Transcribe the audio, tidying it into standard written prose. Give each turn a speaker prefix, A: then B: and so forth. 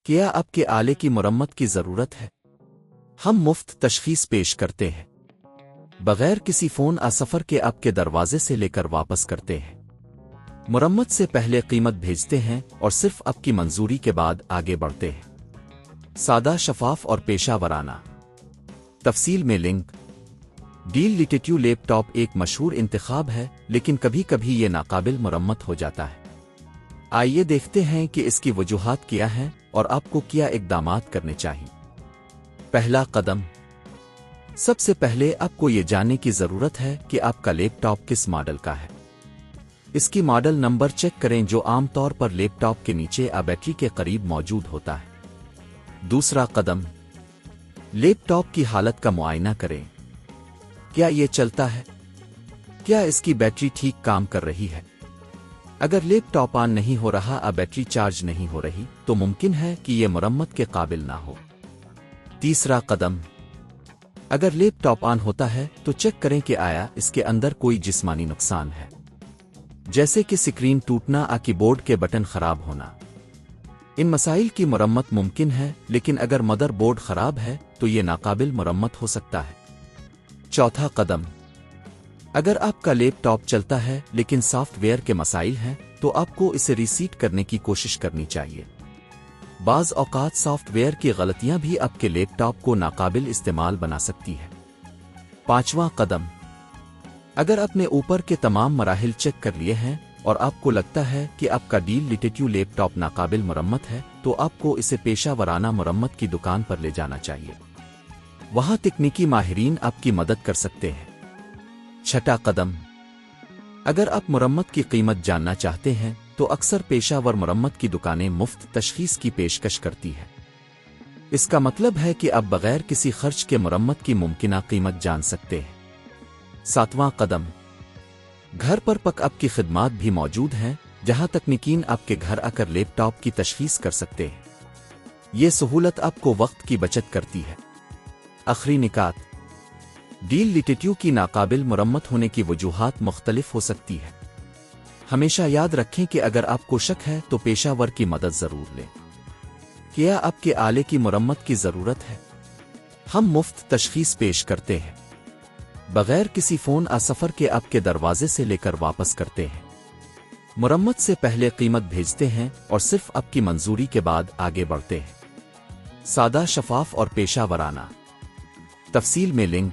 A: کیا آپ کے آلے کی مرمت کی ضرورت ہے؟ ہم مفت تشخیص پیش کرتے ہیں بغیر کسی فون سفر کے آپ کے دروازے سے لے کر واپس کرتے ہیں۔ مرمت سے پہلے قیمت بھیجتے ہیں اور صرف آپ کی منظوری کے بعد آگے بڑھتے ہیں۔ سادہ، شفاف اور پیشہ ورانہ۔ تفصیل میں لنک۔ ڈیلیٹیو لیپ ٹاپ ایک مشہور انتخاب ہے، لیکن کبھی کبھی یہ ناقابل مرمت ہو جاتا ہے۔ آئیے دیکھتے ہیں کہ اس کی وجوہات کیا ہیں اور آپ کو کیا اقدامات کرنے چاہیے۔ پہلا قدم، سب سے پہلے آپ کو یہ جاننے کی ضرورت ہے کہ آپ کا لیپ ٹاپ کس ماڈل کا ہے۔ اس کی ماڈل نمبر چیک کریں، جو عام طور پر لیپ ٹاپ کے نیچے بیٹری کے قریب موجود ہوتا ہے۔ دوسرا قدم، لیپ ٹاپ کی حالت کا معائنہ کریں۔ کیا یہ چلتا ہے؟ کیا اس کی بیٹری ٹھیک کام کر رہی ہے؟ اگر لیپ ٹاپ آن نہیں ہو رہا، بیٹری چارج نہیں ہو رہی، تو ممکن ہے کہ یہ مرمت کے قابل نہ ہو۔ تیسرا قدم، اگر لیپ ٹاپ آن ہوتا ہے تو چیک کریں کہ آیا اس کے اندر کوئی جسمانی نقصان ہے، جیسے کہ سکرین ٹوٹنا، کی بورڈ کے بٹن خراب ہونا۔ ان مسائل کی مرمت ممکن ہے، لیکن اگر مدر بورڈ خراب ہے تو یہ ناقابل مرمت ہو سکتا ہے۔ چوتھا قدم، اگر آپ کا لیپ ٹاپ چلتا ہے لیکن سافٹ ویئر کے مسائل ہیں تو آپ کو اسے ریسیٹ کرنے کی کوشش کرنی چاہیے۔ بعض اوقات سافٹ ویئر کی غلطیاں بھی آپ کے لیپ ٹاپ کو ناقابل استعمال بنا سکتی ہے۔ پانچواں قدم، اگر آپ نے اوپر کے تمام مراحل چیک کر لیے ہیں اور آپ کو لگتا ہے کہ آپ کا ڈیلیٹیو لیپ ٹاپ ناقابل مرمت ہے، تو آپ کو اسے پیشہ ورانہ مرمت کی دکان پر لے جانا چاہیے۔ وہاں تکنیکی ماہرین آپ کی مدد کر سکتے ہیں۔ چھٹا قدم، اگر آپ مرمت کی قیمت جاننا چاہتے ہیں تو اکثر پیشہ ور مرمت کی دکانیں مفت تشخیص کی پیشکش کرتی ہیں۔ اس کا مطلب ہے کہ آپ بغیر کسی خرچ کے مرمت کی ممکنہ قیمت جان سکتے ہیں۔ ساتواں قدم، گھر پر پک اپ کی خدمات بھی موجود ہیں، جہاں تکنیکین آپ کے گھر آ کر لیپ ٹاپ کی تشخیص کر سکتے ہیں۔ یہ سہولت آپ کو وقت کی بچت کرتی ہے۔ آخری نکات، ڈیلیٹیو کی ناقابل مرمت ہونے کی وجوہات مختلف ہو سکتی ہے۔ ہمیشہ یاد رکھیں کہ اگر آپ کو شک ہے تو پیشہ ور کی مدد ضرور لیں۔ کیا آپ کے آلے کی مرمت کی ضرورت ہے؟ ہم مفت تشخیص پیش کرتے ہیں بغیر کسی فون سفر کے آپ کے دروازے سے لے کر واپس کرتے ہیں۔ مرمت سے پہلے قیمت بھیجتے ہیں اور صرف آپ کی منظوری کے بعد آگے بڑھتے ہیں۔ سادہ، شفاف اور پیشہ ورانہ۔ تفصیل میں لنک۔